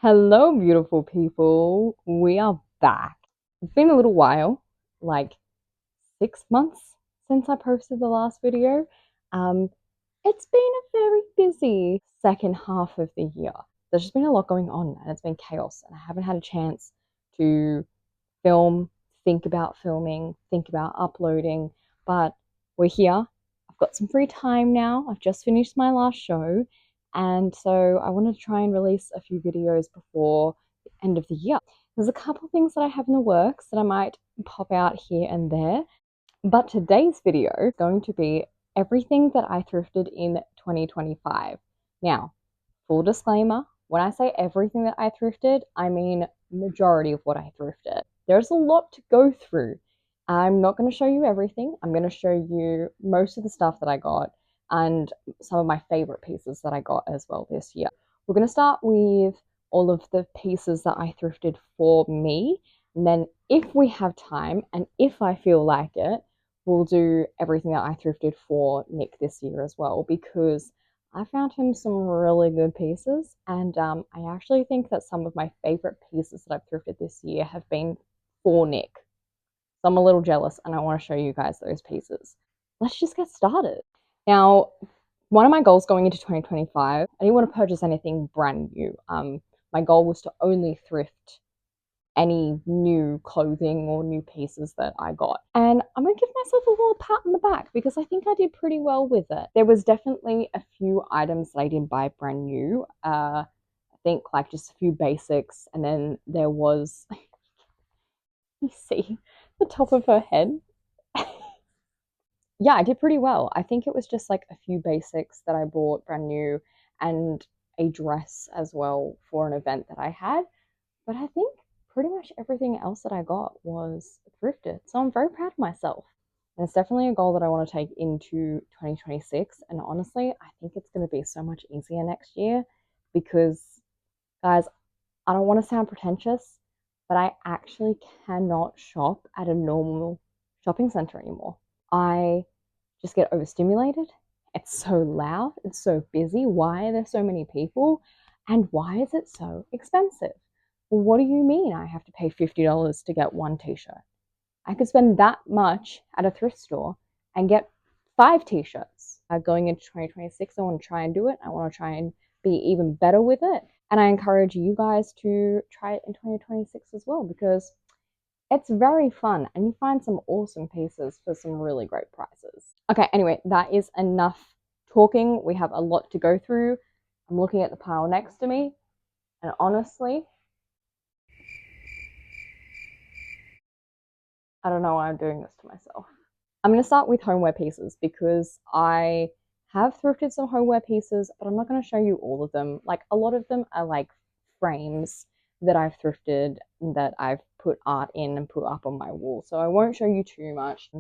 Hello, beautiful people. We are back. It's been a little while, like 6 months since I posted the last video. Um, it's been a very busy second half of the year. There's just been a lot going on and it's been chaos, and I haven't had a chance to film, think about filming, think about uploading, but we're here. I've got some free time now. I've just finished my last show, and so I wanted to try and release a few videos before the end of the year. There's a couple of things that I have in the works that I might pop out here and there, but today's video is going to be everything that I thrifted in 2025. Now, full disclaimer, when I say everything that I thrifted, I mean majority of what I thrifted. There's a lot to go through. I'm not going to show you everything. I'm going to show you most of the stuff that I got and some of my favorite pieces that I got as well this year. We're going to start with all of the pieces that I thrifted for me. And then if we have time and if I feel like it, we'll do everything that I thrifted for Nick this year as well, because I found him some really good pieces, and I actually think that some of my favorite pieces that I've thrifted this year have been for Nick. So I'm a little jealous, and I want to show you guys those pieces. Let's just get started. Now, one of my goals going into 2025, I didn't want to purchase anything brand new. My goal was to only thrift any new clothing or new pieces that I got. And I'm gonna give myself a little pat on the back because I think I did pretty well with it. There was definitely a few items that I didn't buy brand new. I think like just a few basics, and then there was, you see the top of her head. Yeah, I did pretty well. I think it was just like a few basics that I bought brand new and a dress as well for an event that I had. But I think pretty much everything else that I got was thrifted. So I'm very proud of myself. And it's definitely a goal that I want to take into 2026. And honestly, I think it's going to be so much easier next year because, guys, I don't want to sound pretentious, but I actually cannot shop at a normal shopping center anymore. I just get overstimulated. It's so loud, it's so busy. Why are there so many people? And why is it so expensive? Well, what do you mean I have to pay $50 to get one t-shirt? I could spend that much at a thrift store and get 5 t-shirts. Going into 2026, I want to try and do it. I want to try and be even better with it. And I encourage you guys to try it in 2026 as well, because it's very fun and you find some awesome pieces for some really great prices. Okay, anyway, that is enough talking. We have a lot to go through. I'm looking at the pile next to me, and honestly, I don't know why I'm doing this to myself. I'm going to start with homeware pieces because I have thrifted some homeware pieces, but I'm not going to show you all of them. Like, a lot of them are like frames that I've thrifted that I've put art in and put up on my wall. So I won't show you too much.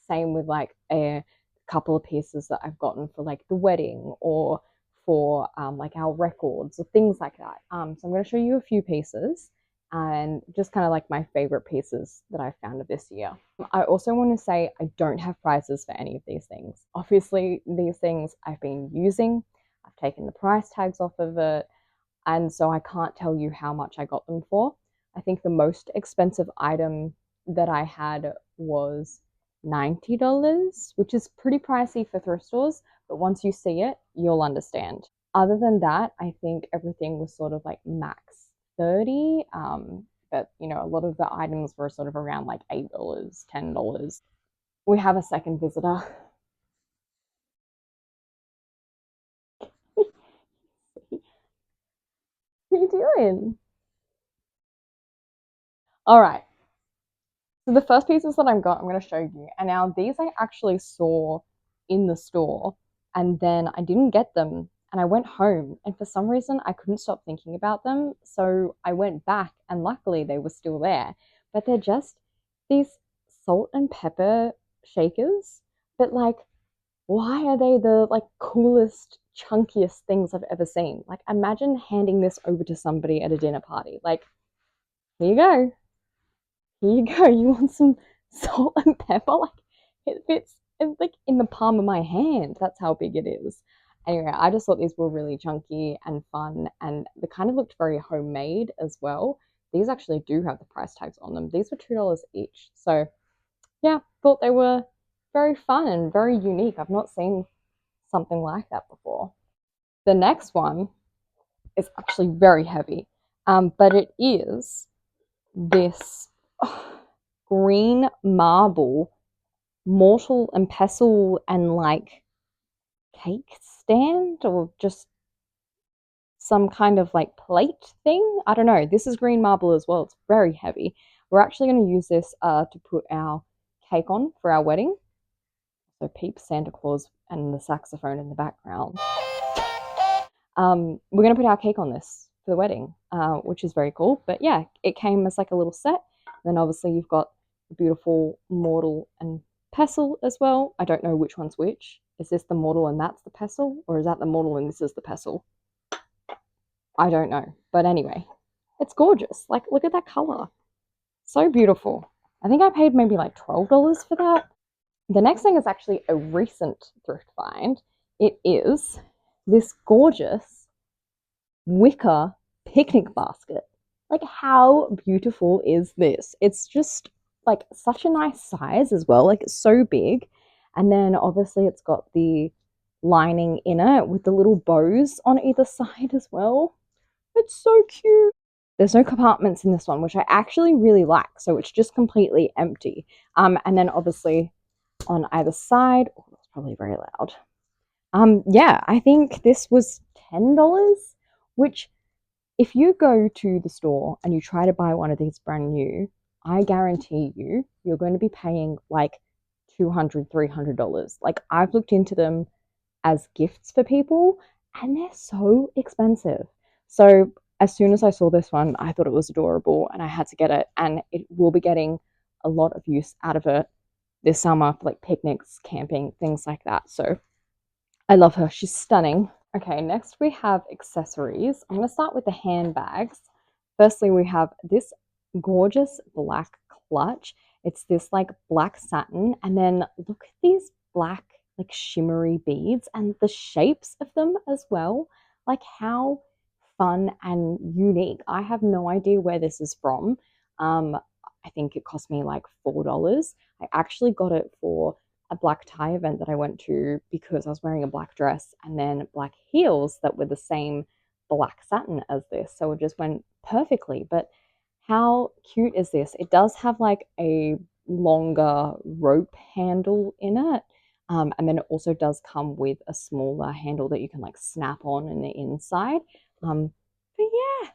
Same with like a couple of pieces that I've gotten for like the wedding or for like our records or things like that. So I'm going to show you a few pieces and just kind of like my favorite pieces that I found of this year. I also want to say I don't have prices for any of these things. Obviously, these things I've been using, I've taken the price tags off of it, and so I can't tell you how much I got them for. I think the most expensive item that I had was $90, which is pretty pricey for thrift stores, but once you see it, you'll understand. Other than that, I think everything was sort of like max 30. But you know, a lot of the items were sort of around like $8, $10. We have a second visitor. What are you doing? All right. So the first pieces that I've got, I'm going to show you. And now these I actually saw in the store, and then I didn't get them. And I went home, and for some reason I couldn't stop thinking about them. So I went back, and luckily they were still there. But they're just these salt and pepper shakers. But like, why are they the like coolest, chunkiest things I've ever seen? Like, imagine handing this over to somebody at a dinner party. Like, here you go. Here you go. You want some salt and pepper? Like, it fits, it's like in the palm of my hand. That's how big it is. Anyway, I just thought these were really chunky and fun, and they kind of looked very homemade as well. These actually do have the price tags on them. These were $2 each. So yeah, thought they were very fun and very unique. I've not seen something like that before. The next one is actually very heavy, but it is this green marble mortal and pestle and like cake stand or just some kind of like plate thing. I don't know. This is green marble as well. It's very heavy. We're actually going to use this to put our cake on for our wedding. So peeps Santa Claus and the saxophone in the background. We're going to put our cake on this for the wedding, which is very cool. But yeah, it came as like a little set. Then obviously you've got the beautiful mortal and pestle as well. I don't know which one's which. Is this the mortal and that's the pestle? Or is that the mortal and this is the pestle? I don't know. But anyway, it's gorgeous. Like, look at that color. So beautiful. I think I paid maybe like $12 for that. The next thing is actually a recent thrift find. It is this gorgeous wicker picnic basket. Like, how beautiful is this? It's just like such a nice size as well. Like, it's so big. And then obviously it's got the lining in it with the little bows on either side as well. It's so cute. There's no compartments in this one, which I actually really like. So it's just completely empty. And then obviously on either side, oh, that's probably very loud. Yeah, I think this was $10, which if you go to the store and you try to buy one of these brand new, I guarantee you, you're going to be paying like $200, $300. Like, I've looked into them as gifts for people and they're so expensive. So as soon as I saw this one, I thought it was adorable and I had to get it, and it will be getting a lot of use out of it this summer for like picnics, camping, things like that. So I love her. She's stunning. Okay, next we have accessories. I'm going to start with the handbags. Firstly, we have this gorgeous black clutch. It's this like black satin, and then look at these black like shimmery beads and the shapes of them as well. Like, how fun and unique. I have no idea where this is from. I think it cost me like $4. I actually got it for a black tie event that I went to because I was wearing a black dress and then black heels that were the same black satin as this. So it just went perfectly. But how cute is this? It does have like a longer rope handle in it. And then it also does come with a smaller handle that you can like snap on in the inside. But yeah,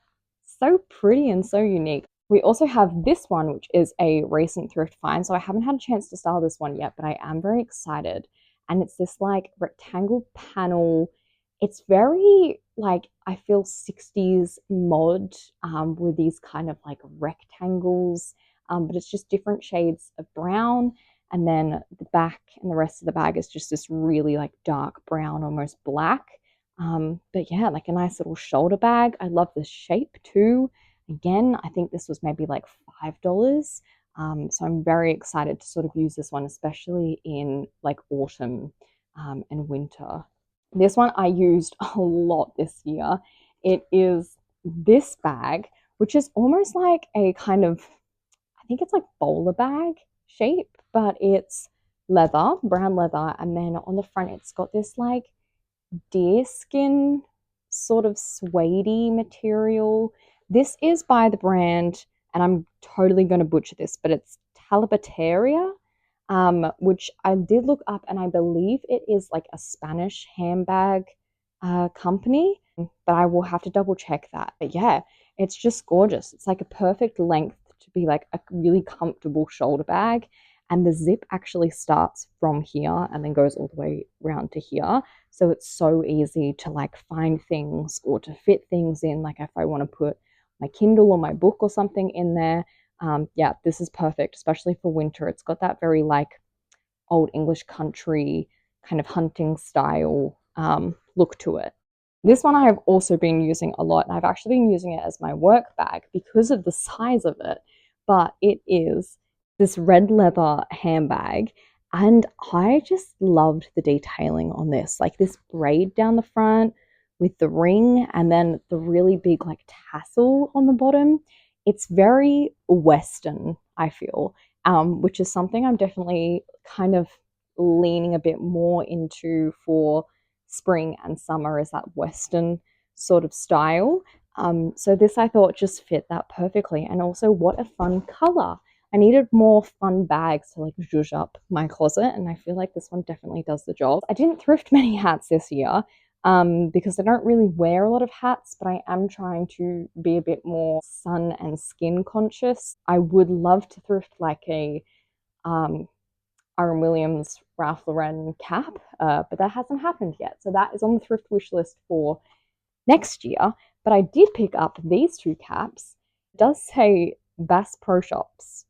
so pretty and so unique. We also have this one, which is a recent thrift find. So I haven't had a chance to style this one yet, but I am very excited. And it's this like rectangle panel. It's very like, I feel 60s mod with these kind of like rectangles, but it's just different shades of brown. And then the back and the rest of the bag is just this really like dark brown, almost black. But yeah, like a nice little shoulder bag. I love the shape too. Again, I think this was maybe like $5. So I'm very excited to sort of use this one, especially in like autumn and winter. This one I used a lot this year. It is this bag, which is almost like a kind of, I think it's like bowler bag shape, but it's leather, brown leather. And then on the front, it's got this like deerskin sort of suede material. This is by the brand, and I'm totally going to butcher this, but it's Talibateria, which I did look up, and I believe it is like a Spanish handbag company, but I will have to double check that. But yeah, it's just gorgeous. It's like a perfect length to be like a really comfortable shoulder bag. And the zip actually starts from here and then goes all the way around to here. So it's so easy to like find things or to fit things in. Like if I want to put my Kindle or my book or something in there. Yeah, this is perfect, especially for winter. It's got that very like old English country kind of hunting style look to it. This one I have also been using a lot, and I've actually been using it as my work bag because of the size of it. But it is this red leather handbag, And I just loved the detailing on this, like this braid down the front with the ring and then the really big like tassel on the bottom. It's very Western, I feel, which is something I'm definitely kind of leaning a bit more into for spring and summer, is that Western sort of style. So this I thought just fit that perfectly. And also, what a fun color. I needed more fun bags to like zhuzh up my closet, and I feel like this one definitely does the job. I didn't thrift many hats this year because I don't really wear a lot of hats, but I am trying to be a bit more sun and skin conscious. I would love to thrift like a um, Aaron Williams, Ralph Lauren cap, but that hasn't happened yet. So that is on the thrift wish list for next year. But I did pick up these two caps. It does say Bass Pro Shops.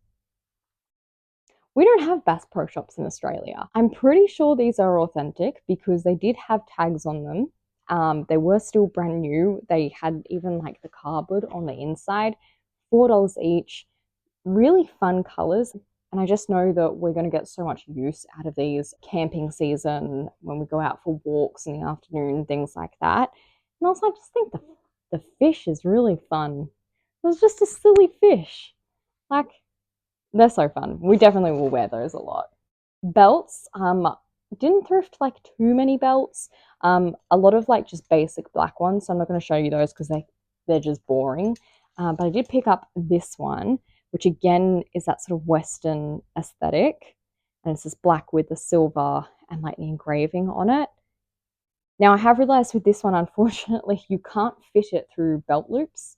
We don't have Bass Pro Shops in Australia. I'm pretty sure these are authentic because they did have tags on them. They were still brand new. They had even like the cardboard on the inside. $4 each. Really fun colors. And I just know that we're going to get so much use out of these camping season when we go out for walks in the afternoon, things like that. And also, I just think the fish is really fun. It was just a silly fish. Like, they're so fun. We definitely will wear those a lot. Belts, didn't thrift like too many belts. A lot of like just basic black ones. So I'm not going to show you those because they're just boring. But I did pick up this one, which again is that sort of Western aesthetic. And it's this black with the silver and like the engraving on it. Now, I have realized with this one, unfortunately, you can't fit it through belt loops,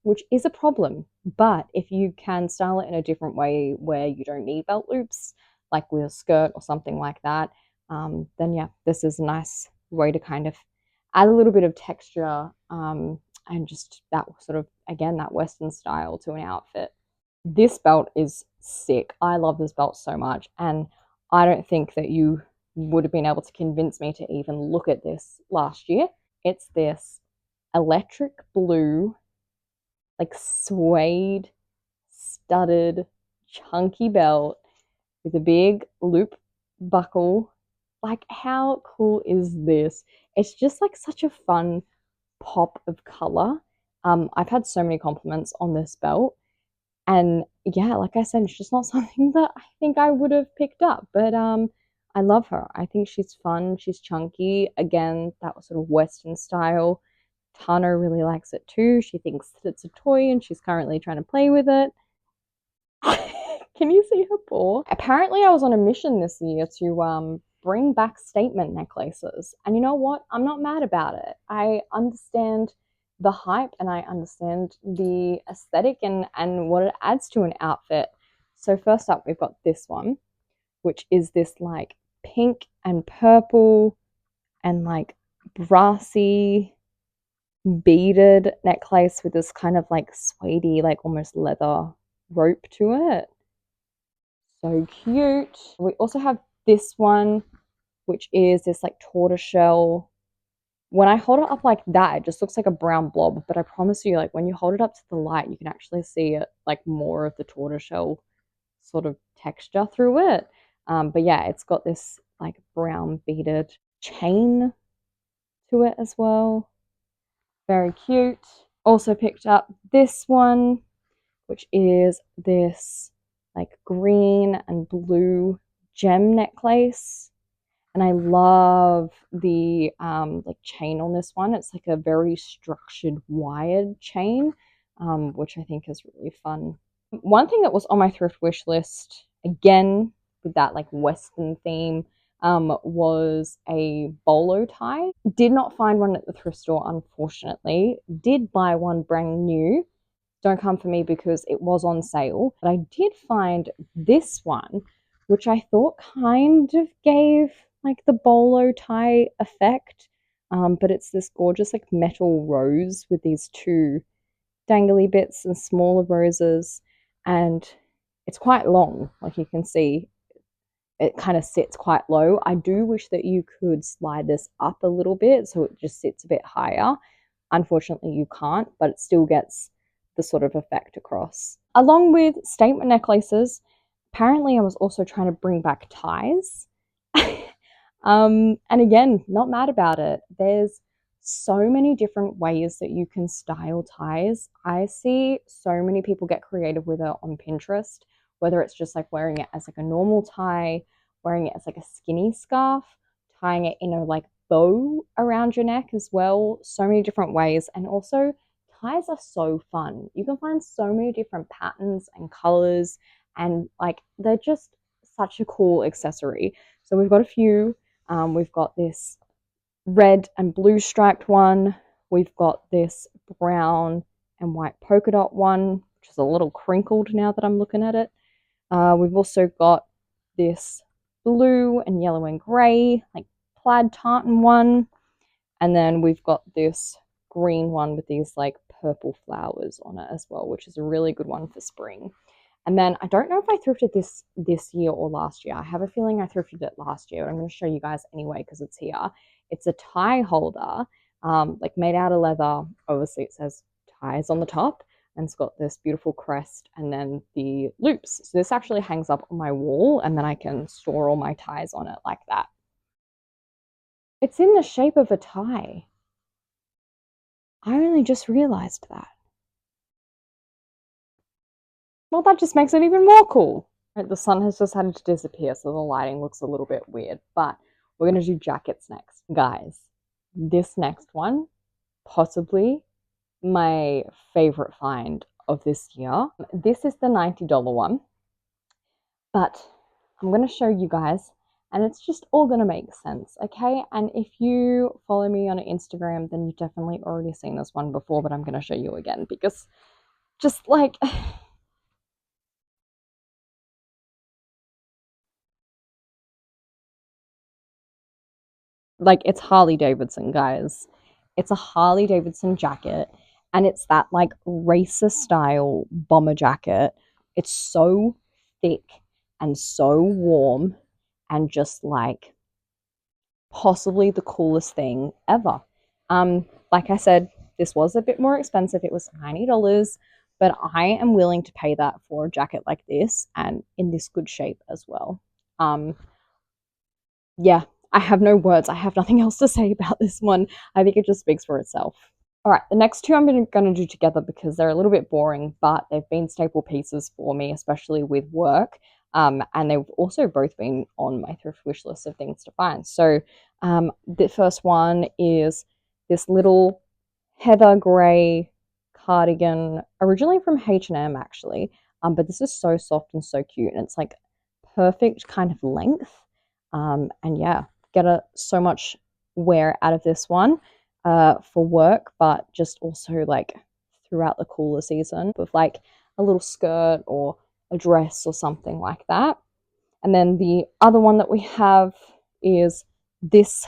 which is a problem. But if you can style it in a different way where you don't need belt loops, like with a skirt or something like that, then yeah, this is a nice way to kind of add a little bit of texture and just that sort of, again, that Western style to an outfit. This belt is sick. I love this belt so much. And I don't think that you would have been able to convince me to even look at this last year. It's this electric blue, like suede, studded, chunky belt with a big loop buckle. Like, how cool is this? It's just like such a fun pop of color. I've had so many compliments on this belt. And yeah, like I said, it's just not something that I think I would have picked up. But I love her. I think she's fun. She's chunky. Again, that sort of Western style. Tano really likes it too. She thinks that it's a toy and she's currently trying to play with it. Can you see her paw? Apparently, I was on a mission this year to bring back statement necklaces. And you know what? I'm not mad about it. I understand the hype and I understand the aesthetic and what it adds to an outfit. So first up, we've got this one, which is this like pink and purple and like brassy beaded necklace with this kind of like suede, like almost leather rope to it. So cute. We also have this one, which is this like tortoiseshell. When I hold it up like that, it just looks like a brown blob. But I promise you, like when you hold it up to the light, you can actually see it like more of the tortoiseshell sort of texture through it. But yeah, it's got this like brown beaded chain to it as well. Very cute. Also picked up this one, which is this like green and blue gem necklace. And I love the like chain on this one. It's like a very structured wired chain, which I think is really fun. One thing that was on my thrift wish list, again with that like Western theme, was a bolo tie. Did not find one at the thrift store, unfortunately. Did buy one brand new. Don't come for me because it was on sale. But I did find this one, which I thought kind of gave like the bolo tie effect. But it's this gorgeous like metal rose with these two dangly bits and smaller roses. And it's quite long, like you can see. It kind of sits quite low. I do wish that you could slide this up a little bit so it just sits a bit higher. Unfortunately, you can't, but it still gets the sort of effect across. Along with statement necklaces, Apparently, I was also trying to bring back ties. And again, not mad about it. There's so many different ways that you can style ties. I see so many people get creative with it on Pinterest, whether it's just like wearing it as like a normal tie, wearing it as like a skinny scarf, tying it in a like bow around your neck as well. So many different ways. And also, ties are so fun. You can find so many different patterns and colors, and like they're just such a cool accessory. So we've got a few. We've got this red and blue striped one. We've got this brown and white polka dot one, which is a little crinkled now that I'm looking at it. We've also got this blue and yellow and grey, like plaid tartan one. And then we've got this green one with these like purple flowers on it as well, which is a really good one for spring. And then I don't know if I thrifted this year or last year. I have a feeling I thrifted it last year, but I'm going to show you guys anyway because it's here. It's a tie holder, like made out of leather. Obviously, it says ties on the top, and it's got this beautiful crest and then the loops. So this actually hangs up on my wall, and then I can store all my ties on it like that. It's in the shape of a tie. I only just realized that. Well, that just makes it even more cool. The sun has decided to disappear, so the lighting looks a little bit weird, but we're going to do jackets next. Guys, this next one, possibly my favorite find of this year. This is the $90 one, but I'm going to show you guys, and it's just all going to make sense, okay? And if you follow me on Instagram, then you've definitely already seen this one before, but I'm going to show you again because just like it's Harley Davidson, guys. It's a Harley Davidson jacket, and it's that like racer style bomber jacket. It's so thick and so warm, and just like possibly the coolest thing ever. Like I said, this was a bit more expensive. It was $90, but I am willing to pay that for a jacket like this and in this good shape as well. Um, yeah, I have no words. I have nothing else to say about this one. I think it just speaks for itself. All right, the next two I'm going to do together because they're a little bit boring, but they've been staple pieces for me, especially with work. And they've also both been on my thrift wish list of things to find. So the first one is this little heather gray cardigan, originally from H&M actually. But this is so soft and so cute, and it's like perfect kind of length. And yeah, get so much wear out of this one for work, but just also like throughout the cooler season with like a little skirt or a dress or something like that. And then the other one that we have is this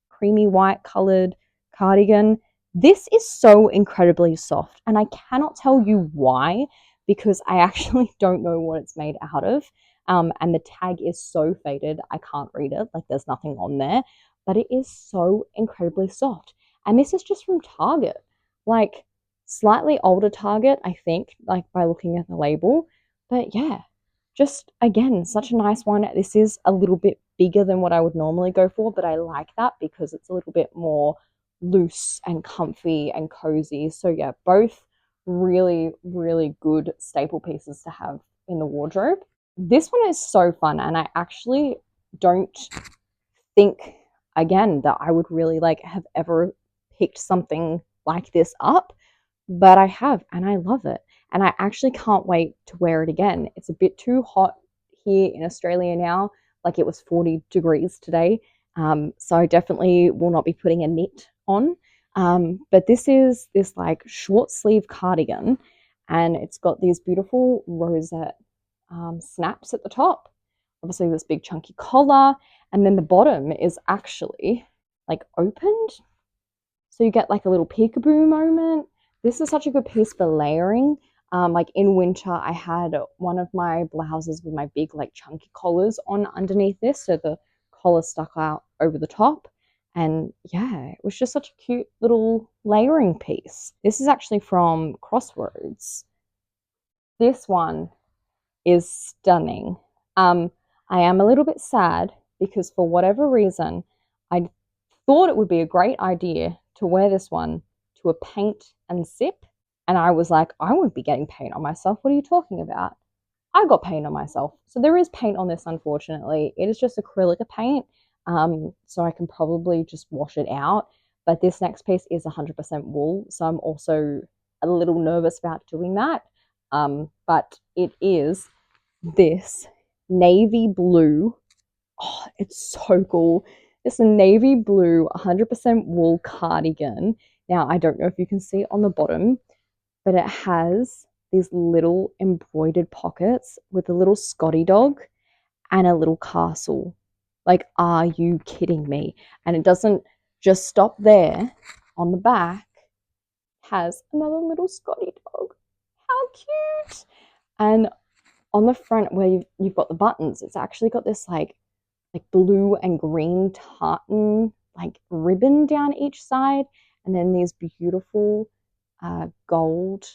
creamy white colored cardigan. This is so incredibly soft, and I cannot tell you why because I actually don't know what it's made out of. And the tag is so faded, I can't read it. Like, there's nothing on there, but it is so incredibly soft. And this is just from Target, like slightly older Target, I think, like by looking at the label. But yeah, just again, such a nice one. This is a little bit bigger than what I would normally go for, but I like that because it's a little bit more loose and comfy and cozy. So yeah, both really, really good staple pieces to have in the wardrobe. This one is so fun, and I actually don't think again that I would really like have ever picked something like this up, but I have, and I love it. And I actually can't wait to wear it again. It's a bit too hot here in Australia now. Like, it was 40 degrees today. So I definitely will not be putting a knit on. But this is this like short sleeve cardigan, and it's got these beautiful rosette snaps at the top. Obviously, this big chunky collar, and then the bottom is actually like opened. So you get like a little peekaboo moment. This is such a good piece for layering. Like in winter, I had one of my blouses with my big like chunky collars on underneath this, so the collar stuck out over the top. And yeah, it was just such a cute little layering piece. This is actually from Crossroads. This one is stunning. I am a little bit sad because for whatever reason, I thought it would be a great idea to wear this one to a paint and sip. And I was like, I wouldn't be getting paint on myself. What are you talking about? I got paint on myself. So there is paint on this, unfortunately. It is just acrylic paint. So I can probably just wash it out. But this next piece is 100% wool. So I'm also a little nervous about doing that. But it is this navy blue. Oh, it's so cool. It's a navy blue 100% wool cardigan. Now, I don't know if you can see it on the bottom, but it has these little embroidered pockets with a little Scotty dog and a little castle. Like, are you kidding me? And it doesn't just stop there. On the back has another little Scotty dog. How cute! And on the front where you've got the buttons, it's actually got this like blue and green tartan like ribbon down each side, and then these beautiful gold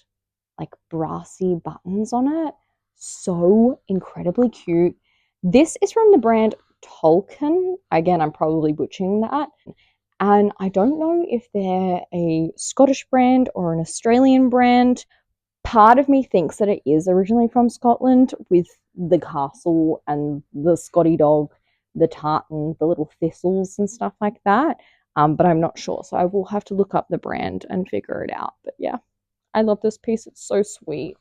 like brassy buttons on it. So incredibly cute. This is from the brand Tolkien. Again, I'm probably butchering that. And I don't know if they're a Scottish brand or an Australian brand. Part of me thinks that it is originally from Scotland with the castle and the Scotty dog, the tartan, the little thistles and stuff like that. But I'm not sure. So I will have to look up the brand and figure it out. But yeah, I love this piece. It's so sweet.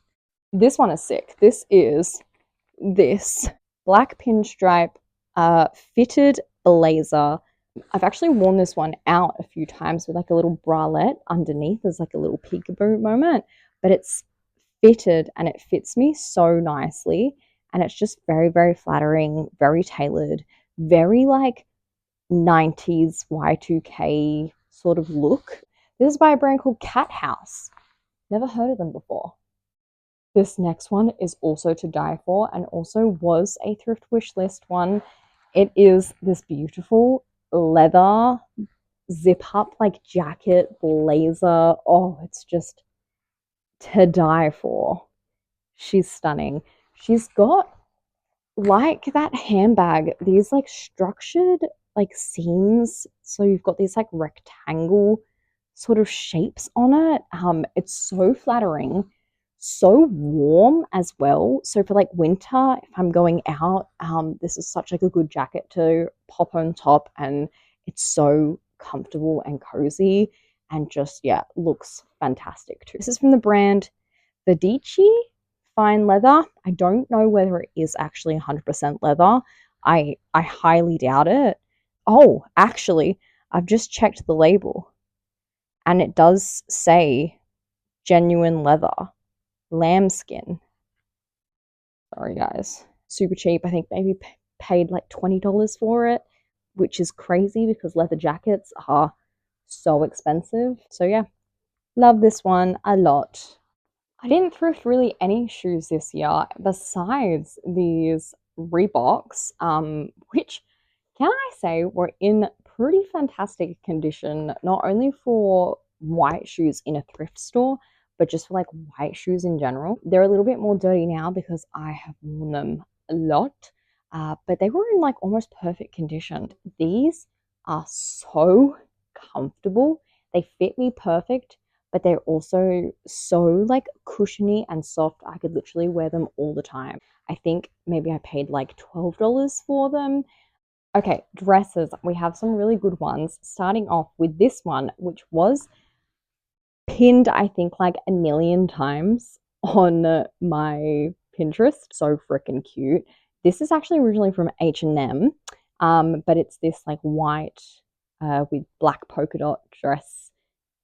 This one is sick. This is this black pinstripe fitted blazer. I've actually worn this one out a few times with like a little bralette underneath as like a little peekaboo moment, but it's fitted and it fits me so nicely, and it's just very, very flattering, very tailored, very like 90s Y2K sort of look. This is by a brand called Cat House. Never heard of them before. This next one is also to die for and also was a thrift wish list one. It is this beautiful leather zip up like jacket blazer. Oh, it's just to die for. She's stunning. She's got like that handbag, these like structured like seams. So you've got these like rectangle sort of shapes on it. It's so flattering, so warm as well. So for like winter, if I'm going out, this is such like a good jacket to pop on top, and it's so comfortable and cozy, and just yeah, looks fantastic too. This is from the brand Vedici fine leather. I don't know whether it is actually 100% leather. I highly doubt it. Oh, actually, I've just checked the label and it does say genuine leather, lambskin. Sorry, guys. Super cheap. I think maybe paid like $20 for it, which is crazy because leather jackets are so expensive. So, yeah, love this one a lot. I didn't thrift really any shoes this year besides these Reeboks, which can I say were in pretty fantastic condition, not only for white shoes in a thrift store, but just for like white shoes in general. They're a little bit more dirty now because I have worn them a lot, but they were in like almost perfect condition. These are so comfortable. They fit me perfect, but they're also so like cushiony and soft. I could literally wear them all the time. I think maybe I paid like $12 for them. Okay, dresses. We have some really good ones, starting off with this one, which was pinned, I think, like a million times on my Pinterest. So freaking cute. This is actually originally from H&M, but it's this like white with black polka dot dress,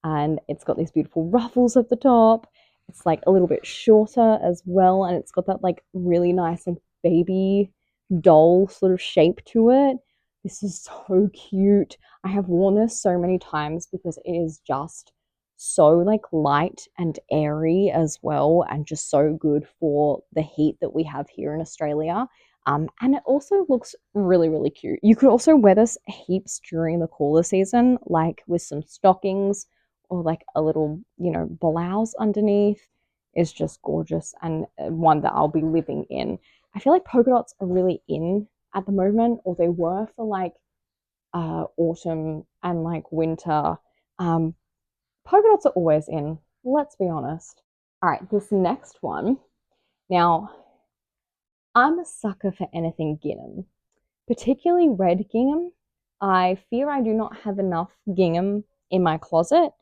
and it's got these beautiful ruffles at the top. It's like a little bit shorter as well, and it's got that like really nice like baby doll sort of shape to it. This is so cute. I have worn this so many times because it is just so like light and airy as well, and just so good for the heat that we have here in Australia. And it also looks really, really cute. You could also wear this heaps during the cooler season, like with some stockings or like a little, blouse underneath. is just gorgeous and one that I'll be living in. I feel like polka dots are really in at the moment, or they were for like autumn and like winter. Um, Polka dots are always in, let's be honest. All right, this next one. Now, I'm a sucker for anything gingham, particularly red gingham. I fear I do not have enough gingham in my closet,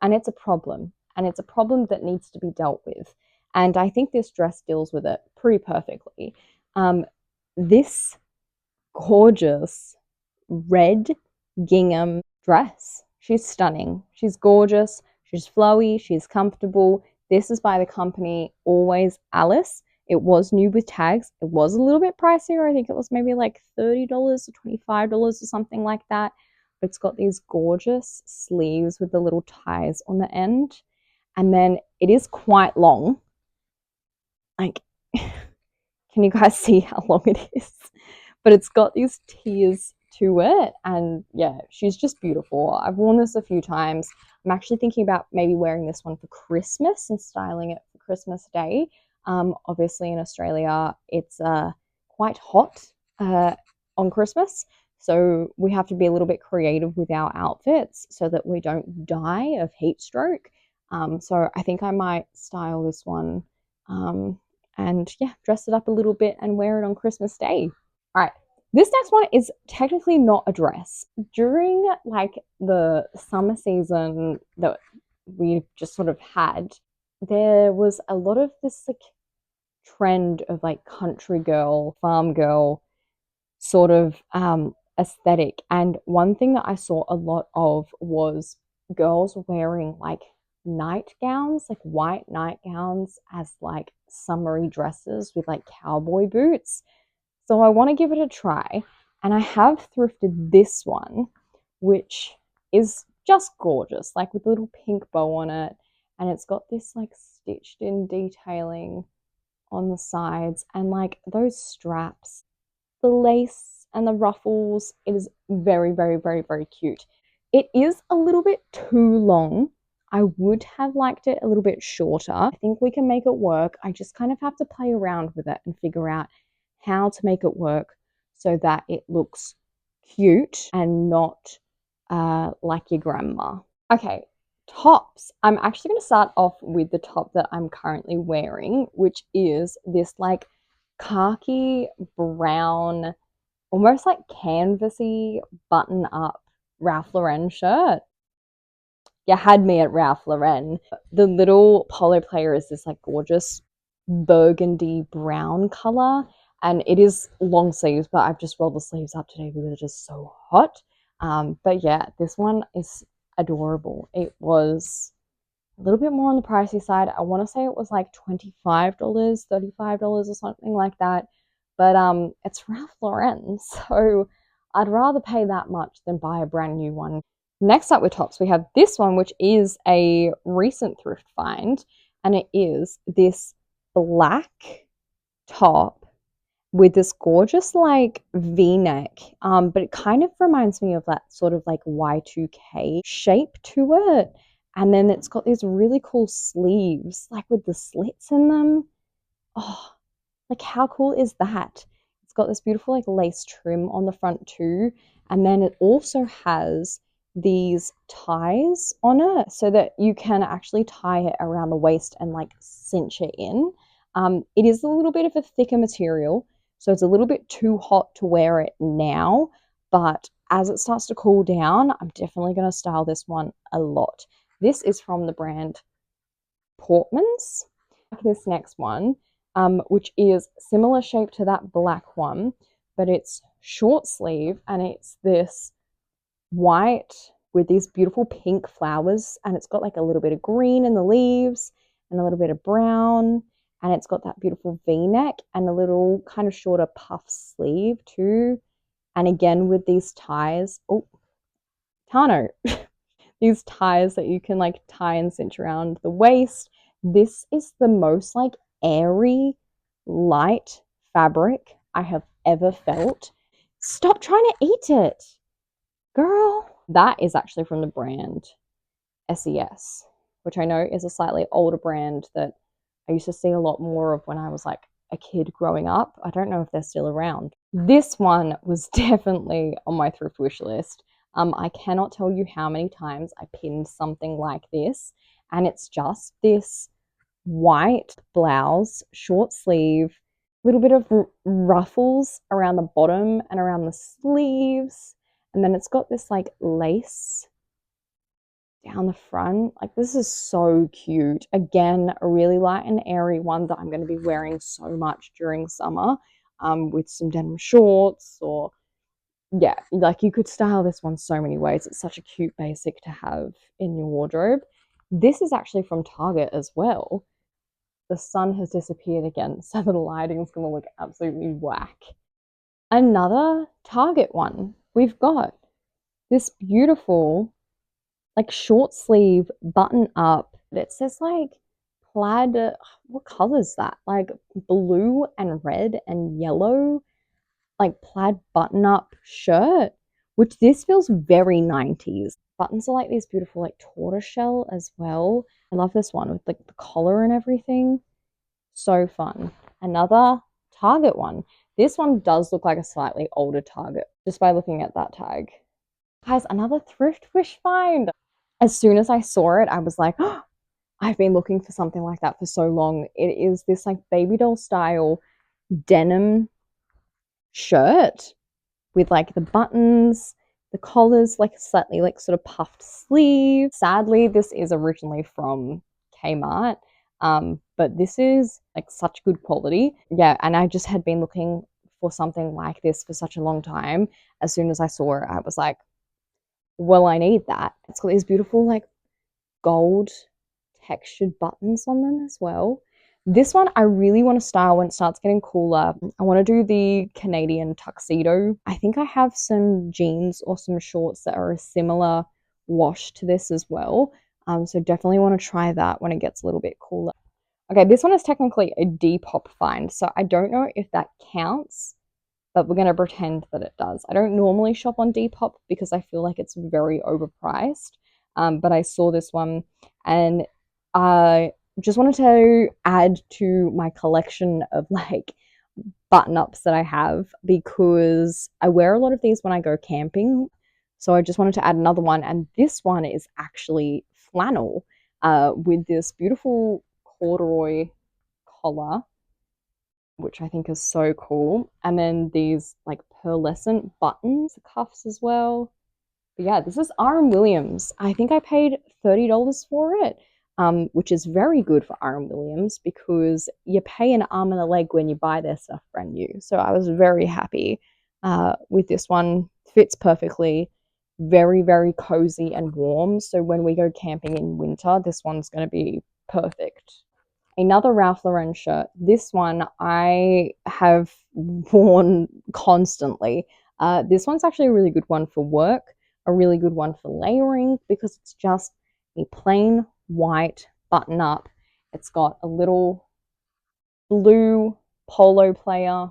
and it's a problem. And it's a problem that needs to be dealt with. And I think this dress deals with it pretty perfectly. This gorgeous red gingham dress. She's stunning. She's gorgeous. She's flowy. She's comfortable. This is by the company Always Alice. It was new with tags. It was a little bit pricier. I think it was maybe like $30 or $25 or something like that. But it's got these gorgeous sleeves with the little ties on the end. And then it is quite long. Like, can you guys see how long it is? But it's got these tiers to it, and yeah, she's just beautiful. I've worn this a few times. I'm actually thinking about maybe wearing this one for Christmas and styling it for Christmas Day. Obviously in Australia it's quite hot on Christmas, so we have to be a little bit creative with our outfits so that we don't die of heat stroke. So I think I might style this one and yeah, dress it up a little bit and wear it on Christmas Day. All right, this next one is technically not a dress. During like the summer season that we just sort of had, there was a lot of this like trend of like country girl, farm girl sort of aesthetic. And one thing that I saw a lot of was girls wearing like nightgowns, like white nightgowns as like summery dresses with like cowboy boots. So I want to give it a try. And I have thrifted this one, which is just gorgeous, like with a little pink bow on it. And it's got this like stitched in detailing on the sides and like those straps, the lace and the ruffles. It is very, very, very, very cute. It is a little bit too long. I would have liked it a little bit shorter. I think we can make it work. I just kind of have to play around with it and figure out how to make it work so that it looks cute and not like your grandma. Okay, tops. I'm actually going to start off with the top that I'm currently wearing, which is this like khaki brown, almost like canvasy button up Ralph Lauren shirt. You had me at Ralph Lauren. The little polo player is this like gorgeous burgundy brown color, and it is long sleeves, but I've just rolled the sleeves up today because it's just so hot. But yeah, this one is adorable. It was a little bit more on the pricey side. I want to say it was like $25, $35 or something like that. But it's Ralph Lauren, so I'd rather pay that much than buy a brand new one. Next up with tops, we have this one, which is a recent thrift find, and it is this black top with this gorgeous like V-neck, but it kind of reminds me of that sort of like Y2K shape to it. And then it's got these really cool sleeves, like with the slits in them. Oh, like how cool is that? It's got this beautiful like lace trim on the front too. And then it also has these ties on it so that you can actually tie it around the waist and like cinch it in. It is a little bit of a thicker material, so it's a little bit too hot to wear it now, but as it starts to cool down, I'm definitely going to style this one a lot. This is from the brand Portman's. This next one, which is similar shape to that black one, but it's short sleeve and it's this white with these beautiful pink flowers, and it's got like a little bit of green in the leaves and a little bit of brown, and it's got that beautiful V-neck and a little kind of shorter puff sleeve too, and again with these ties. Oh, Tano. These ties that you can like tie and cinch around the waist. This is the most like airy, light fabric I have ever felt. Stop trying to eat it, girl. That is actually from the brand SES, which I know is a slightly older brand that I used to see a lot more of when I was like a kid growing up. I don't know if they're still around. This one was definitely on my thrift wish list. I cannot tell you how many times I pinned something like this, and it's just this white blouse, short sleeve, little bit of ruffles around the bottom and around the sleeves, and then it's got this like lace down the front. Like, this is so cute. Again, a really light and airy one that I'm going to be wearing so much during summer, with some denim shorts, or yeah, like you could style this one so many ways. It's such a cute basic to have in your wardrobe. This is actually from Target as well. The sun has disappeared again, so the lighting's going to look absolutely whack. Another Target one. We've got this beautiful like short sleeve button up. It says like plaid. What color is that? Like blue and red and yellow, like plaid button up shirt, which this feels very 90s. Buttons are like these beautiful like tortoiseshell as well. I love this one with like the collar and everything. So fun. Another Target one. This one does look like a slightly older Target just by looking at that tag. Guys, another thrift wish find. As soon as I saw it, I was like, oh, I've been looking for something like that for so long. It is this like baby doll style denim shirt with like the buttons, the collars, like slightly like sort of puffed sleeves. Sadly, this is originally from Kmart, but this is like such good quality. Yeah, and I just had been looking for something like this for such a long time. As soon as I saw it, I was like, well, I need that. It's got these beautiful like gold textured buttons on them as well. This one I really want to style when it starts getting cooler. I want to do the Canadian tuxedo. I think I have some jeans or some shorts that are a similar wash to this as well. So definitely want to try that when it gets a little bit cooler. Okay, this one is technically a Depop find, so I don't know if that counts, but we're going to pretend that it does. I don't normally shop on Depop because I feel like it's very overpriced. But I saw this one and I just wanted to add to my collection of like button ups that I have because I wear a lot of these when I go camping. So I just wanted to add another one. And this one is actually flannel, with this beautiful corduroy collar, which I think is so cool. And then these like pearlescent buttons, cuffs as well. But yeah, this is R.M. Williams. I think I paid $30 for it, which is very good for R.M. Williams because you pay an arm and a leg when you buy their stuff brand new. So I was very happy with this one. Fits perfectly. Very, very cozy and warm. So when we go camping in winter, this one's going to be perfect. Another Ralph Lauren shirt. This one I have worn constantly. This one's actually a really good one for work, a really good one for layering because it's just a plain white button up. It's got a little blue polo player,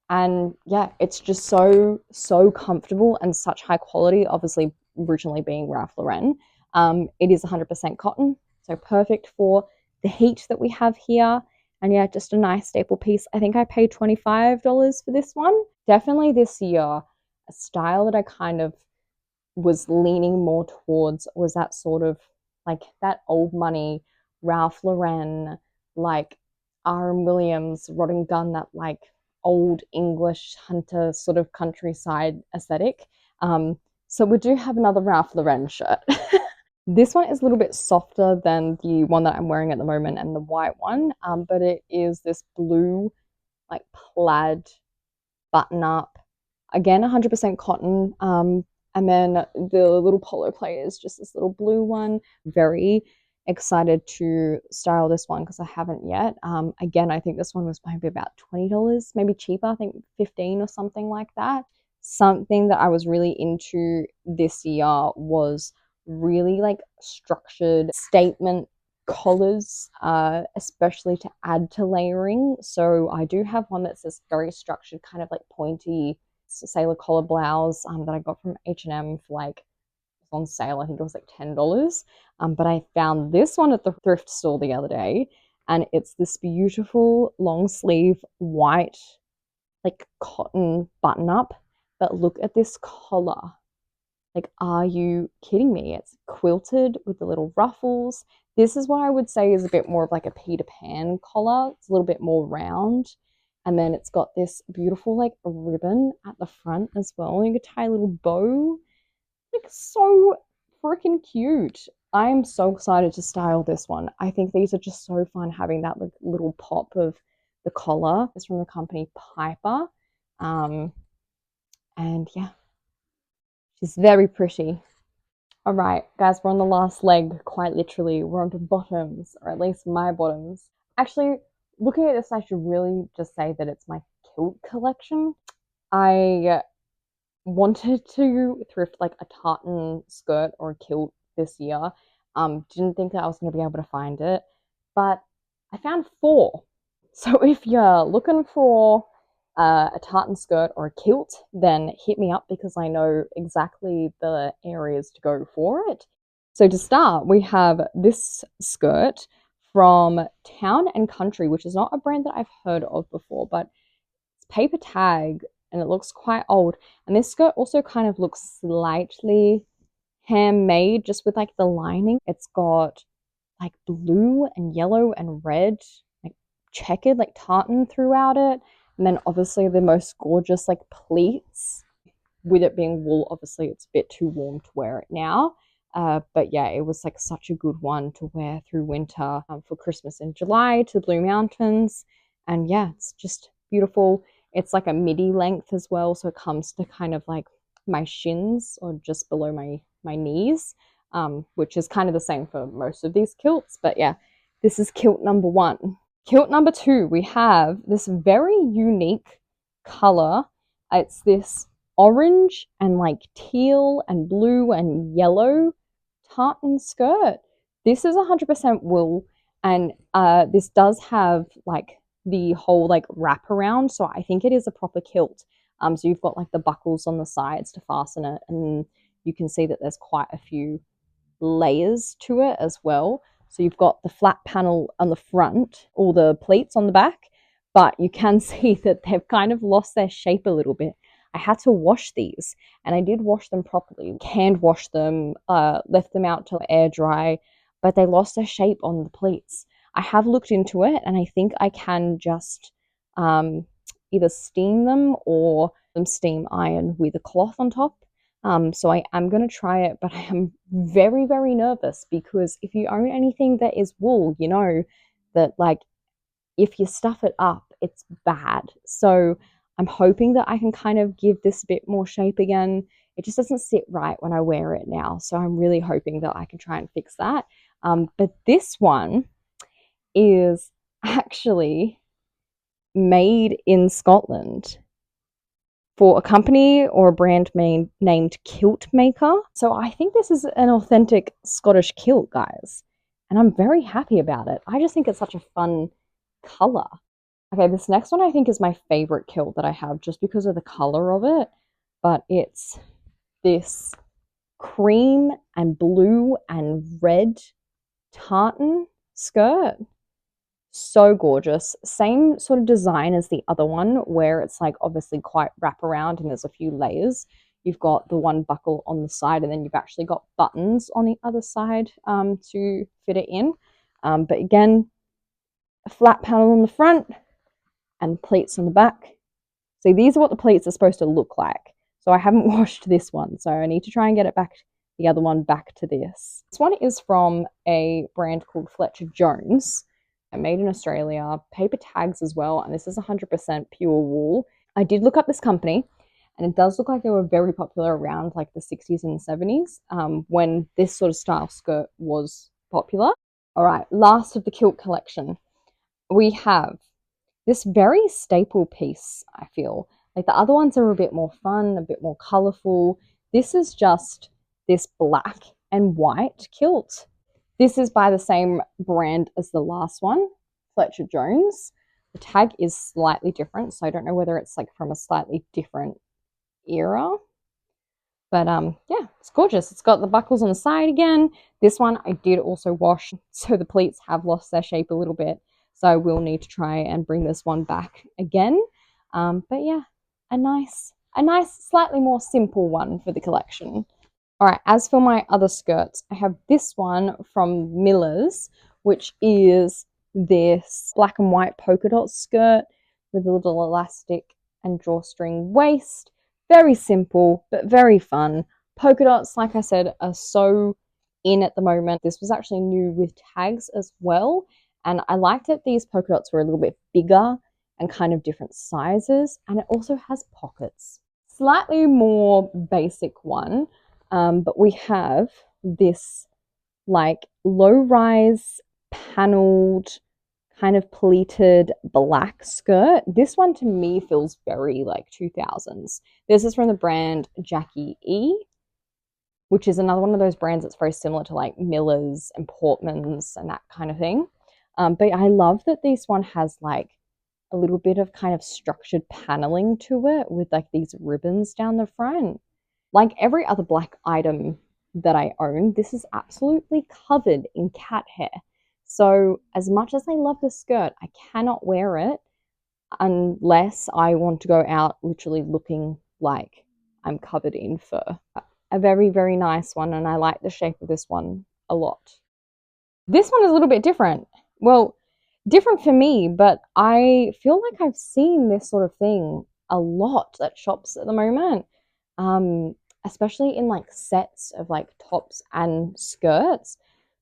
and yeah, it's just so comfortable and such high quality, obviously originally being Ralph Lauren. It is 100% cotton, so perfect for the heat that we have here. And yeah, just a nice staple piece. I think I paid $25 for this one. Definitely this year, a style that I kind of was leaning more towards was that sort of like that old money Ralph Lauren, like R.M. Williams, Rod and Gun, that like old English hunter sort of countryside aesthetic. So we do have another Ralph Lauren shirt. This one is a little bit softer than the one that I'm wearing at the moment and the white one, but it is this blue like plaid button up. Again, 100% cotton. And then the little polo player is just this little blue one. Very excited to style this one because I haven't yet. Again, I think this one was maybe about $20, maybe cheaper. I think 15 or something like that. Something that I was really into this year was really like structured statement collars, especially to add to layering. So I do have one that's this very structured, kind of like pointy sailor collar blouse that I got from H&M for like, it was on sale. I think it was like $10. But I found this one at the thrift store the other day, and it's this beautiful long sleeve white like cotton button up. But look at this collar. Like, are you kidding me? It's quilted with the little ruffles. This is what I would say is a bit more of like a Peter Pan collar. It's a little bit more round. And then it's got this beautiful like ribbon at the front as well. You could tie a little bow. Like, so freaking cute. I'm so excited to style this one. I think these are just so fun having that like little pop of the collar. It's from the company Piper. Um, and yeah, she's very pretty. All right, guys, we're on the last leg, quite literally. We're on to bottoms, or at least my bottoms. Actually, looking at this, I should really just say that it's my kilt collection. I wanted to thrift like a tartan skirt or a kilt this year. Didn't think that I was going to be able to find it, but I found four. So if you're looking for a tartan skirt or a kilt, then hit me up because I know exactly the areas to go for it. So to start, we have this skirt from Town and Country, which is not a brand that I've heard of before, but it's paper tag and it looks quite old. And this skirt also kind of looks slightly handmade just with like the lining. It's got like blue and yellow and red, like checkered, like tartan throughout it. And then obviously the most gorgeous like pleats. With it being wool, obviously it's a bit too warm to wear it now. But yeah, it was like such a good one to wear through winter for Christmas in July to the Blue Mountains. And yeah, it's just beautiful. It's like a midi length as well, so it comes to kind of like my shins or just below my knees, which is kind of the same for most of these kilts. But yeah, this is kilt number one. Kilt number two, we have this very unique color. It's this orange and like teal and blue and yellow tartan skirt. This is 100% wool, and this does have like the whole like wrap around, so I think it is a proper kilt. So you've got like the buckles on the sides to fasten it, and you can see that there's quite a few layers to it as well. So you've got the flat panel on the front, all the pleats on the back, but you can see that they've kind of lost their shape a little bit. I had to wash these, and I did wash them properly, hand wash them, left them out to air dry, but they lost their shape on the pleats. I have looked into it, and I think I can just either steam them or steam iron with a cloth on top. So I am going to try it, but I am very, very nervous because if you own anything that is wool, you know that like if you stuff it up, it's bad. So I'm hoping that I can kind of give this a bit more shape again. It just doesn't sit right when I wear it now. So I'm really hoping that I can try and fix that. But this one is actually made in Scotland for a company or a brand named Kilt Maker. So I think this is an authentic Scottish kilt, guys. And I'm very happy about it. I just think it's such a fun color. Okay, this next one I think is my favorite kilt that I have just because of the color of it. But it's this cream and blue and red tartan skirt. So gorgeous. Same sort of design as the other one, where it's like obviously quite wraparound and there's a few layers. You've got the one buckle on the side, and then you've actually got buttons on the other side to fit it in. But again, a flat panel on the front and pleats on the back. So these are what the pleats are supposed to look like. So I haven't washed this one, so I need to try and get it back, the other one back to this. This one is from a brand called Fletcher Jones. Made in Australia, paper tags as well, and this is 100% pure wool. I did look up this company, and it does look like they were very popular around like the 60s and 70s when this sort of style skirt was popular. All right, last of the kilt collection. We have this very staple piece, I feel. Like the other ones are a bit more fun, a bit more colorful. This is just this black and white kilt. This is by the same brand as the last one, Fletcher Jones. The tag is slightly different, so I don't know whether it's like from a slightly different era. But yeah, it's gorgeous. It's got the buckles on the side again. This one I did also wash, so the pleats have lost their shape a little bit. So I will need to try and bring this one back again. But yeah, a nice, slightly more simple one for the collection. All right, as for my other skirts, I have this one from Miller's, which is this black and white polka dot skirt with a little elastic and drawstring waist. Very simple, but very fun. Polka dots, like I said, are so in at the moment. This was actually new with tags as well. And I liked that these polka dots were a little bit bigger and kind of different sizes. And it also has pockets. Slightly more basic one, but we have this like low-rise paneled kind of pleated black skirt. This one to me feels very like 2000s. This is from the brand Jackie E, which is another one of those brands that's very similar to like Miller's and Portman's and that kind of thing. But I love that this one has like a little bit of kind of structured paneling to it with like these ribbons down the front. Like every other black item that I own, this is absolutely covered in cat hair. So as much as I love the skirt, I cannot wear it unless I want to go out literally looking like I'm covered in fur. A very, very nice one, and I like the shape of this one a lot. This one is a little bit different. Well, different for me, but I feel like I've seen this sort of thing a lot at shops at the moment, especially in like sets of like tops and skirts.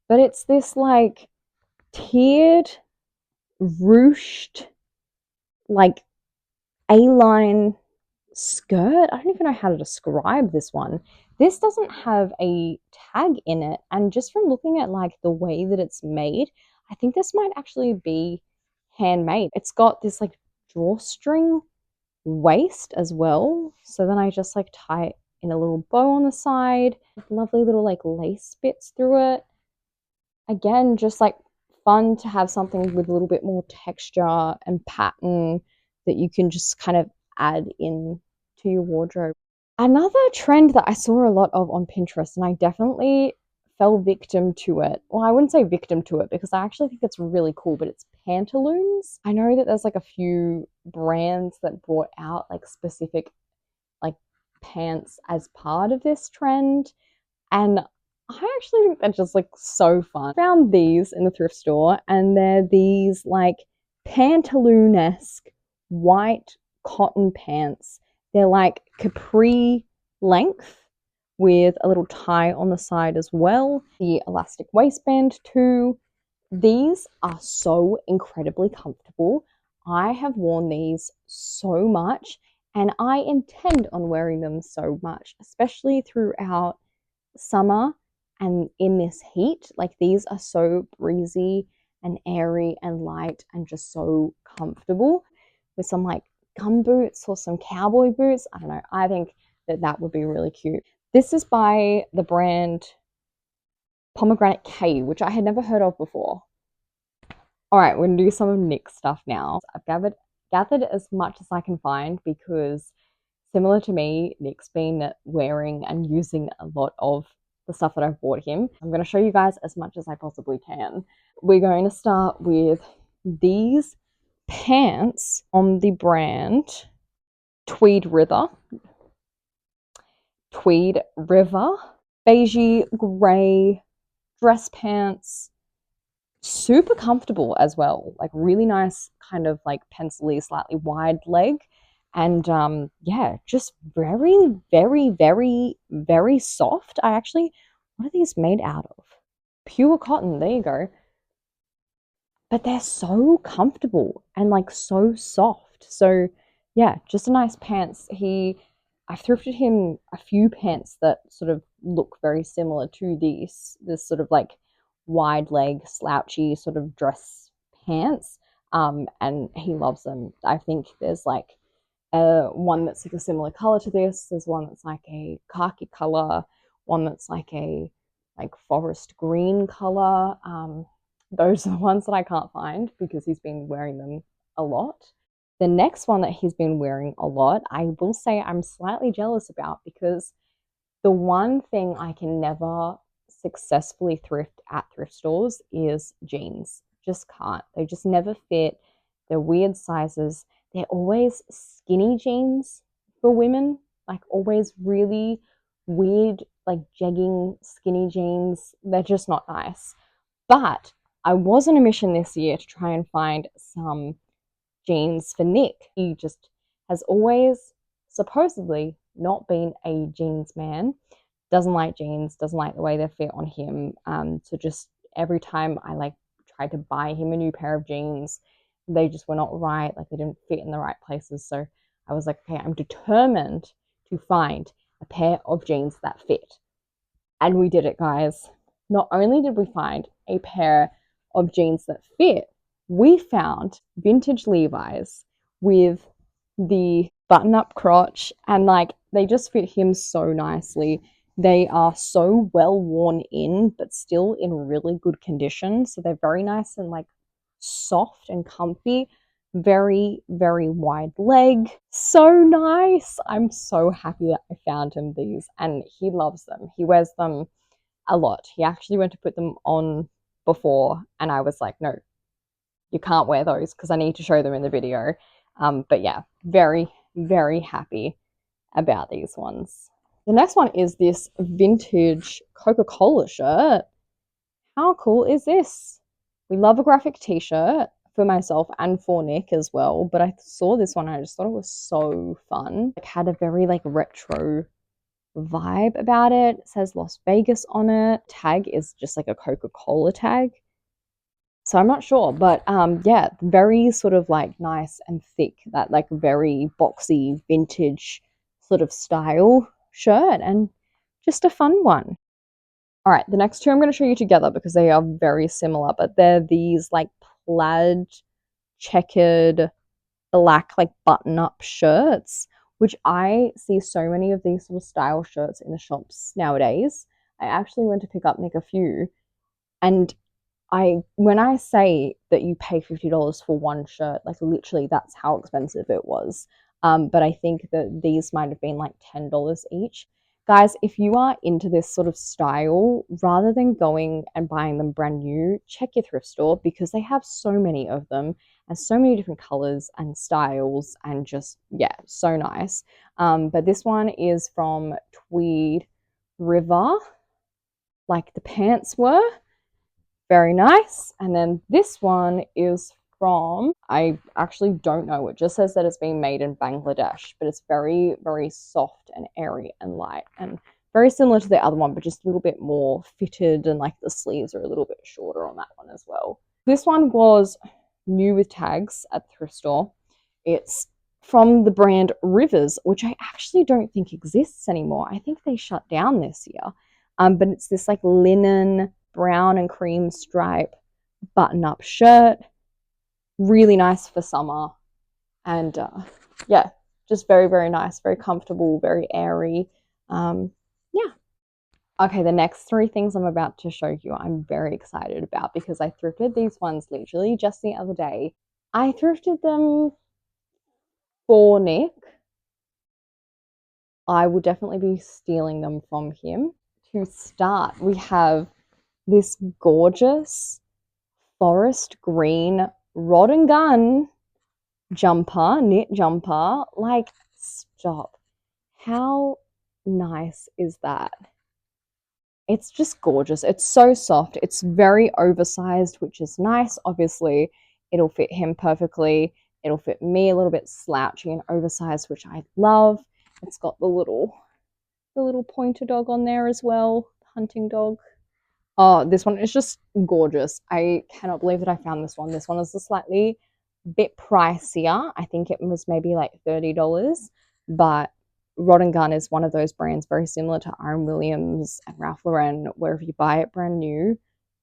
But it's this like tiered, ruched, like A-line skirt. I don't even know how to describe this one. This doesn't have a tag in it, and just from looking at like the way that it's made, I think this might actually be handmade. It's got this like drawstring waist as well, so then I just like tie it in a little bow on the side, lovely little like lace bits through it. Again, just like fun to have something with a little bit more texture and pattern that you can just kind of add in to your wardrobe. Another trend that I saw a lot of on Pinterest, and I definitely fell victim to it. Well, I wouldn't say victim to it because I actually think it's really cool, but it's pantaloons. I know that there's like a few brands that brought out like specific like pants as part of this trend. And I actually think they're just like so fun. I found these in the thrift store, and they're these like pantaloon-esque white cotton pants. They're like capri length with a little tie on the side as well. The elastic waistband too. These are so incredibly comfortable. I have worn these so much, and I intend on wearing them so much, especially throughout summer and in this heat. Like these are so breezy and airy and light and just so comfortable with some like gum boots or some cowboy boots. I don't know. I think that that would be really cute. This is by the brand Pomegranate K, which I had never heard of before. All right, we're gonna do some of Nick's stuff now. I've gathered as much as I can find because similar to me, Nick's been wearing and using a lot of the stuff that I've bought him. I'm going to show you guys as much as I possibly can. We're going to start with these pants on the brand Tweed River. Beigey grey dress pants. Super comfortable as well. Like really nice kind of like pencil-y, slightly wide leg. And yeah, just very, very, very, very soft. What are these made out of? Pure cotton, there you go. But they're so comfortable and like so soft. So yeah, just a nice pants. I've thrifted him a few pants that sort of look very similar to this sort of like wide leg, slouchy sort of dress pants. And he loves them. I think there's like one that's like a similar color to this. There's one that's like a khaki color, one that's like a like forest green color. Those are the ones that I can't find because he's been wearing them a lot. The next one that he's been wearing a lot, I will say I'm slightly jealous about because the one thing I can never successfully thrift at thrift stores is jeans. just can't. They just never fit. They're weird sizes. They're always skinny jeans for women, like always really weird, like jegging skinny jeans. They're just not nice. But I was on a mission this year to try and find some jeans for Nick. He just has always supposedly not been a jeans man, doesn't like jeans, doesn't like the way they fit on him. So just every time I like tried to buy him a new pair of jeans, they just were not right. Like they didn't fit in the right places. So I was like, okay, I'm determined to find a pair of jeans that fit. And we did it, guys. Not only did we find a pair of jeans that fit, we found vintage Levi's with the button up crotch, and like they just fit him so nicely. They are so well worn in, but still in really good condition. So they're very nice and like soft and comfy. Very, very wide leg. So nice. I'm so happy that I found him these, and he loves them. He wears them a lot. He actually went to put them on before, and I was like, no, you can't wear those because I need to show them in the video. But yeah, very, very happy about these ones. The next one is this vintage Coca-Cola shirt. How cool is this? We love a graphic t-shirt for myself and for Nick as well, but I saw this one and I just thought it was so fun. It had a very like retro vibe about it. It says Las Vegas on it. Tag is just like a Coca-Cola tag. So I'm not sure, but yeah, very sort of like nice and thick, that like very boxy vintage sort of style shirt, and just a fun one. All right, the next two I'm going to show you together because they are very similar, but they're these like plaid checkered black like button up shirts, which I see so many of these sort of style shirts in the shops nowadays. I actually went to pick up Nick a few, and when I say that you pay $50 for one shirt, like literally that's how expensive it was. But I think that these might have been like $10 each. Guys, if you are into this sort of style, rather than going and buying them brand new, check your thrift store because they have so many of them and so many different colors and styles, and just, yeah, so nice. But this one is from Tweed River, like the pants were. Very nice. And then this one is from, I actually don't know. It just says that it's being made in Bangladesh, but it's very, very soft and airy and light and very similar to the other one, but just a little bit more fitted, and like the sleeves are a little bit shorter on that one as well. This one was new with tags at the thrift store. It's from the brand Rivers, which I actually don't think exists anymore. I think they shut down this year. But it's this like linen brown and cream stripe button up shirt. Really nice for summer. And yeah, just very, very nice, very comfortable, very airy. Yeah. Okay, the next three things I'm about to show you, I'm very excited about because I thrifted these ones literally just the other day. I thrifted them for Nick. I will definitely be stealing them from him. To start, we have this gorgeous forest green rod and gun jumper, knit jumper. Like, stop. How nice is that? It's just gorgeous. It's so soft. It's very oversized, which is nice. Obviously, it'll fit him perfectly. It'll fit me a little bit slouchy and oversized, which I love. It's got the little pointer dog on there as well, hunting dog. Oh, this one is just gorgeous. I cannot believe that I found this one. This one is a slightly bit pricier. I think it was maybe like $30, but Rod and Gun is one of those brands very similar to Iron Williams and Ralph Lauren, where if you buy it brand new,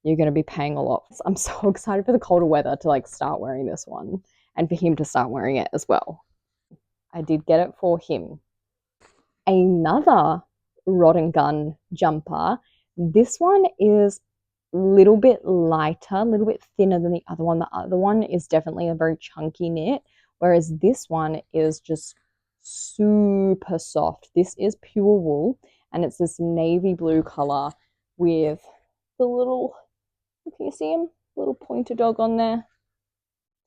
you're going to be paying a lot. I'm so excited for the colder weather to like start wearing this one, and for him to start wearing it as well. I did get it for him. Another Rod and Gun jumper. This one is a little bit lighter, a little bit thinner than the other one. The other one is definitely a very chunky knit, whereas this one is just super soft. This is pure wool, and it's this navy blue color with the little, can you see him? little pointer dog on there.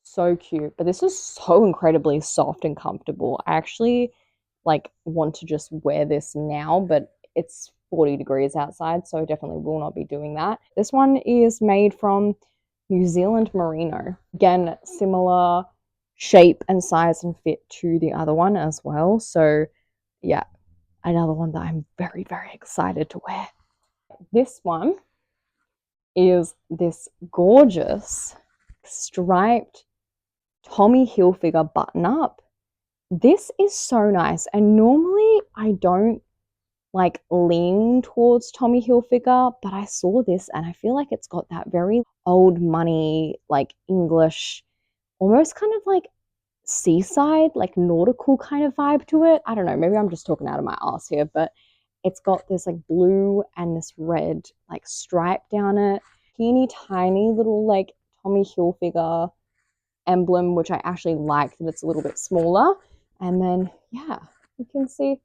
So cute. But this is so incredibly soft and comfortable. I actually like want to just wear this now, but it's 40 degrees outside, so I definitely will not be doing that. This one is made from New Zealand merino. Again, similar shape and size and fit to the other one as well. So yeah, another one that I'm very, very excited to wear. This one is this gorgeous striped Tommy Hilfiger button up. This is so nice. And normally I don't like lean towards Tommy Hilfiger, but I saw this and I feel like it's got that very old money, like English, almost kind of like seaside, like nautical kind of vibe to it. I don't know, maybe I'm just talking out of my ass here, but it's got this like blue and this red like stripe down it. Teeny tiny little like Tommy Hilfiger emblem, which I actually like that it's a little bit smaller. And then, yeah, you can see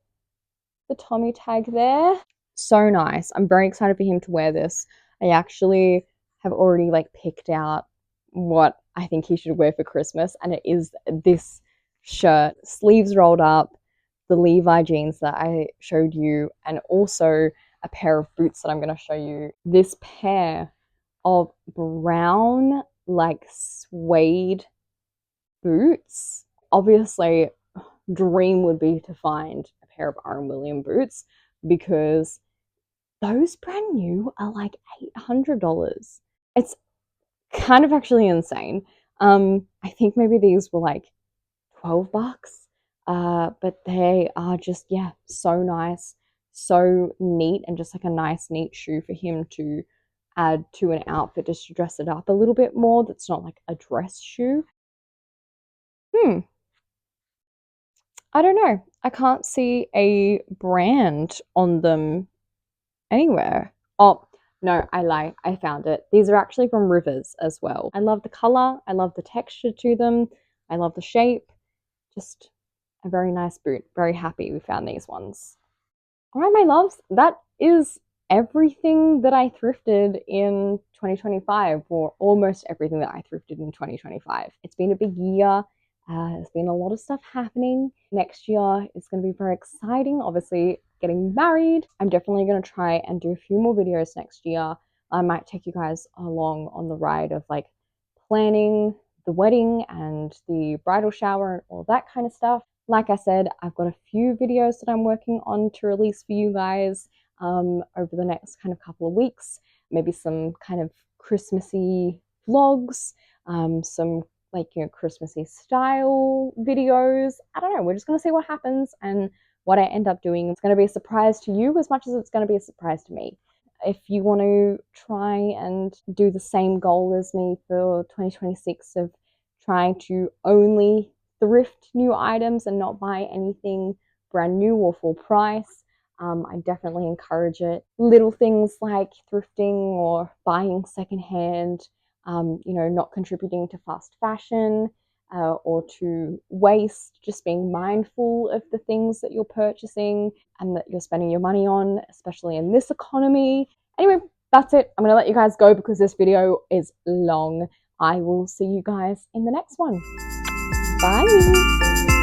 the Tommy tag there. So nice. I'm very excited for him to wear this. I actually have already like picked out what I think he should wear for Christmas, and it is this shirt, sleeves rolled up, the Levi jeans that I showed you, and also a pair of boots that I'm going to show you. This pair of brown, like suede boots. Obviously, dream would be to find a pair of R. William boots because those brand new are like $800. It's kind of actually insane. I think maybe these were like 12 bucks. But they are just, yeah, so nice, so neat, and just like a nice, neat shoe for him to add to an outfit just to dress it up a little bit more. That's not like a dress shoe. Hmm, I don't know. I can't see a brand on them anywhere. Oh, no, I lie. I found it. These are actually from Rivers as well. I love the color. I love the texture to them. I love the shape. Just a very nice boot. Very happy we found these ones. All right, my loves, that is everything that I thrifted in 2025, or almost everything that I thrifted in 2025. It's been a big year. There's been a lot of stuff happening. Next year is going to be very exciting. Obviously, getting married. I'm definitely going to try and do a few more videos next year. I might take you guys along on the ride of like planning the wedding and the bridal shower and all that kind of stuff. Like I said, I've got a few videos that I'm working on to release for you guys over the next kind of couple of weeks. Maybe some kind of Christmassy vlogs, some like, you know, Christmassy style videos. I don't know. We're just going to see what happens and what I end up doing. It's going to be a surprise to you as much as it's going to be a surprise to me. If you want to try and do the same goal as me for 2026 of trying to only thrift new items and not buy anything brand new or full price, I definitely encourage it. Little things like thrifting or buying secondhand, you know, not contributing to fast fashion or to waste, just being mindful of the things that you're purchasing and that you're spending your money on, especially in this economy. Anyway, that's it. I'm going to let you guys go because this video is long. I will see you guys in the next one. Bye.